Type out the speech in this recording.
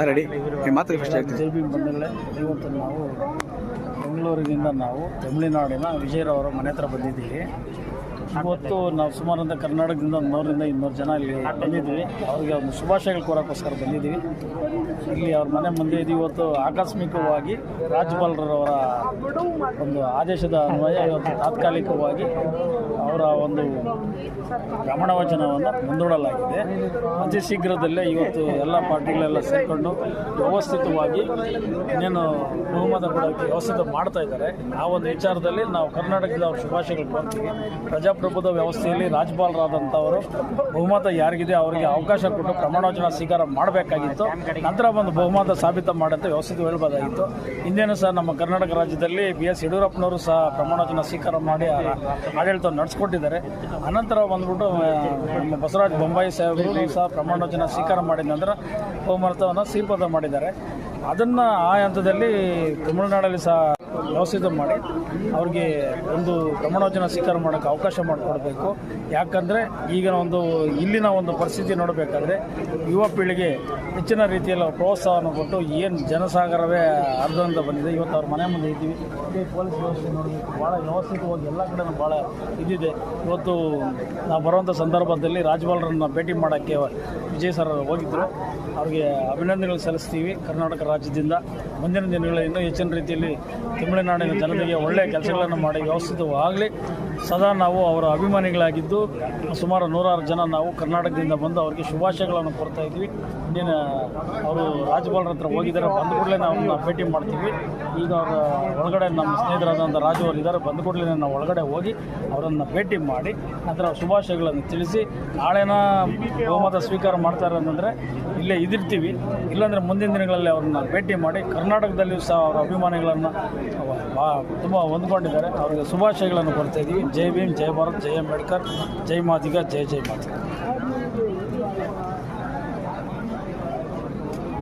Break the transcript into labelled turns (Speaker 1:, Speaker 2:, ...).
Speaker 1: Ready ಮಾತು
Speaker 2: ಜೈ ಭೀಮ್ ಬಂಧುಗಳೇ, ಇವತ್ತು ನಾವು ಬೆಂಗಳೂರಿನಿಂದ ನಾವು ತಮಿಳುನಾಡಿನ ವಿಜಯರವರ ಮನೆ ಹತ್ರ ಬಂದಿದ್ದೀವಿ. ಇವತ್ತು ನಾವು ಸುಮಾರು ಅಂತ ಕರ್ನಾಟಕದಿಂದ 100-200 ಜನ ಇಲ್ಲಿ ಬಂದಿದ್ವಿ. ಅವ್ರಿಗೆ ಒಂದು ಶುಭಾಶಯಗಳು ಕೋರೋಕ್ಕೋಸ್ಕರ ಬಂದಿದ್ದೀವಿ. ಇಲ್ಲಿ ಅವ್ರ ಮನೆ ಮುಂದೆ ಇದು ಇವತ್ತು ಆಕಸ್ಮಿಕವಾಗಿ ರಾಜ್ಯಪಾಲರವರ ಒಂದು ಆದೇಶದ ಅನ್ವಯ ಇವತ್ತು ತಾತ್ಕಾಲಿಕವಾಗಿ ಅವರ ಒಂದು ಪ್ರಮಾಣ ವಚನವನ್ನು ಮುಂದೂಡಲಾಗಿದೆ. ಅತಿ ಶೀಘ್ರದಲ್ಲೇ ಇವತ್ತು ಎಲ್ಲ ಪಾರ್ಟಿಗಳೆಲ್ಲ ಸೇರಿಕೊಂಡು ವ್ಯವಸ್ಥಿತವಾಗಿ ಇನ್ನೇನು ಬಹುಮತ ಕೊಡೋಕ್ಕೆ ವ್ಯವಸ್ಥಿತ ಮಾಡ್ತಾ ಇದ್ದಾರೆ. ಆ ಒಂದು ವಿಚಾರದಲ್ಲಿ ನಾವು ಕರ್ನಾಟಕದ ಅವ್ರ ಶುಭಾಶಯಗಳು ಕೋರ್ತೀವಿ. ಪ್ರಜಾಪ್ರಭುತ್ವ ವ್ಯವಸ್ಥೆಯಲ್ಲಿ ರಾಜ್ಯಪಾಲರಾದಂಥವರು ಬಹುಮತ ಯಾರಿಗಿದೆ ಅವರಿಗೆ ಅವಕಾಶ ಕೊಟ್ಟು ಪ್ರಮಾಣವಚನ ಸ್ವೀಕಾರ ಮಾಡಬೇಕಾಗಿತ್ತು. ನಂತರ ಒಂದು ಬಹುಮತ ಸಾಬೀತು ಮಾಡಂತ ವ್ಯವಸ್ಥಿತ ಹೇಳ್ಬೋದಾಗಿತ್ತು. ಹಿಂದೇನು ಸಹ ನಮ್ಮ ಕರ್ನಾಟಕ ರಾಜ್ಯದಲ್ಲಿ BS ಯಡಿಯೂರಪ್ಪನವರು ಸಹ ಪ್ರಮಾಣವಚನ ಸ್ವೀಕಾರ ಮಾಡಿ ಆಡಳಿತ ನಡೆಸ್ಕೊಟ್ಟಿದ್ದಾರೆ. ಅನಂತರ ಬಂದ್ಬಿಟ್ಟು ನಮ್ಮ ಬಸವರಾಜ ಬೊಮ್ಮಾಯಿ ಸಾಹೇಬರು ಸಹ ಪ್ರಮಾಣವಚನ ಸ್ವೀಕಾರ ಮಾಡಿದ ನಂತರ ಬಹುಮತವನ್ನು ಶ್ರೀಪಾದ ಮಾಡಿದ್ದಾರೆ. ಅದನ್ನು ಆ ಹಂತದಲ್ಲಿ ತಮಿಳುನಾಡಲ್ಲಿ ಸಹ ವ್ಯವಸ್ಥಿತ ಮಾಡಿ ಅವ್ರಿಗೆ ಒಂದು ಪ್ರಮಾಣವಚನ ಸ್ವೀಕಾರ ಮಾಡೋಕ್ಕೆ ಅವಕಾಶ ಮಾಡಿಕೊಡ್ಬೇಕು. ಯಾಕಂದರೆ ಈಗಿನ ಒಂದು ಇಲ್ಲಿನ ಒಂದು ಪರಿಸ್ಥಿತಿ ನೋಡಬೇಕಾದ್ರೆ ಯುವ ಪೀಳಿಗೆ ಹೆಚ್ಚಿನ ರೀತಿಯಲ್ಲಿ ಪ್ರೋತ್ಸಾಹವನ್ನು ಕೊಟ್ಟು ಏನು ಜನಸಾಗರವೇ ಅರ್ಧಂತ ಬಂದಿದೆ. ಇವತ್ತು ಅವ್ರ ಮನೆ ಮುಂದೆ ಇದ್ದೀವಿ. ಇದೇ ಪೊಲೀಸ್ ವ್ಯವಸ್ಥೆ ನೋಡಬೇಕು, ಭಾಳ ವ್ಯವಸ್ಥಿತವಾಗಿ ಎಲ್ಲ ಕಡೆ ಭಾಳ ಇದಿದೆ. ಇವತ್ತು ನಾವು ಬರುವಂಥ ಸಂದರ್ಭದಲ್ಲಿ ರಾಜ್ಯಪಾಲರನ್ನು ಭೇಟಿ ಮಾಡೋಕ್ಕೆ ವಿಜಯ್ ಸರ್ ಹೋಗಿದ್ದರು. ಅವ್ರಿಗೆ ಅಭಿನಂದನೆಗಳು ಸಲ್ಲಿಸ್ತೀವಿ. ಕರ್ನಾಟಕ ರಾಜ್ಯದಿಂದ ಮುಂದಿನ ದಿನಗಳಲ್ಲಿ ಇನ್ನೂ ಹೆಚ್ಚಿನ ರೀತಿಯಲ್ಲಿ ತಮಿಳುನಾಡಿನ ಜನತೆಗೆ ಒಳ್ಳೆಯ ಕೆಲಸಗಳನ್ನು ಮಾಡಿ ವ್ಯವಸ್ಥಿತವಾಗಲಿ. ಸದಾ ನಾವು ಅವರ ಅಭಿಮಾನಿಗಳಾಗಿದ್ದು ಸುಮಾರು 106 ಜನ ನಾವು ಕರ್ನಾಟಕದಿಂದ ಬಂದು ಅವರಿಗೆ ಶುಭಾಶಯಗಳನ್ನು ಕೊಡ್ತಾ ಇದ್ವಿ. ಇನ್ನೇನು ಅವರು ರಾಜ್ಯಪಾಲರ ಹತ್ರ ಹೋಗಿದ್ದಾರೆ, ಬಂದ ಕೂಡಲೇ ನಾವು ಭೇಟಿ ಮಾಡ್ತೀವಿ. ಈಗ ಅವರ ಒಳಗಡೆ ನಮ್ಮ ಸ್ನೇಹಿತರಾದಂಥ ರಾಜು ಅವರು ಇದ್ದಾರೆ. ಬಂದ ಕೂಡಲೇ ನಾವು ಒಳಗಡೆ ಹೋಗಿ ಅವರನ್ನು ಭೇಟಿ ಮಾಡಿ ನಂತರ ಶುಭಾಶಯಗಳನ್ನು ತಿಳಿಸಿ ನಾಳೆನ ಬಹುಮತ ಸ್ವೀಕಾರ ಮಾಡ್ತಾರೆ ಅಂತಂದರೆ ಇಲ್ಲೇ ಇದಿರ್ತೀವಿ. ಇಲ್ಲಾಂದರೆ ಮುಂದಿನ ದಿನಗಳಲ್ಲಿ ಅವ್ರನ್ನ ಭೇಟಿ ಮಾಡಿ ಕರ್ನಾಟಕದಲ್ಲಿಯೂ ಸಹ ಅವರ ಅಭಿಮಾನಿಗಳನ್ನು ತುಂಬ ಹೊಂದ್ಕೊಂಡಿದ್ದಾರೆ. ಅವರಿಗೆ ಶುಭಾಶಯಗಳನ್ನು ಕೊಡ್ತಾ ಇದ್ದೀವಿ. ಜೈ ಭೀಮ್, ಜೈ ಭಾರತ್, ಜೈ ಅಂಬೇಡ್ಕರ್, ಜೈ ಮಾದಿಗ, ಜೈ ಜೈ ಮಾದಿಗ.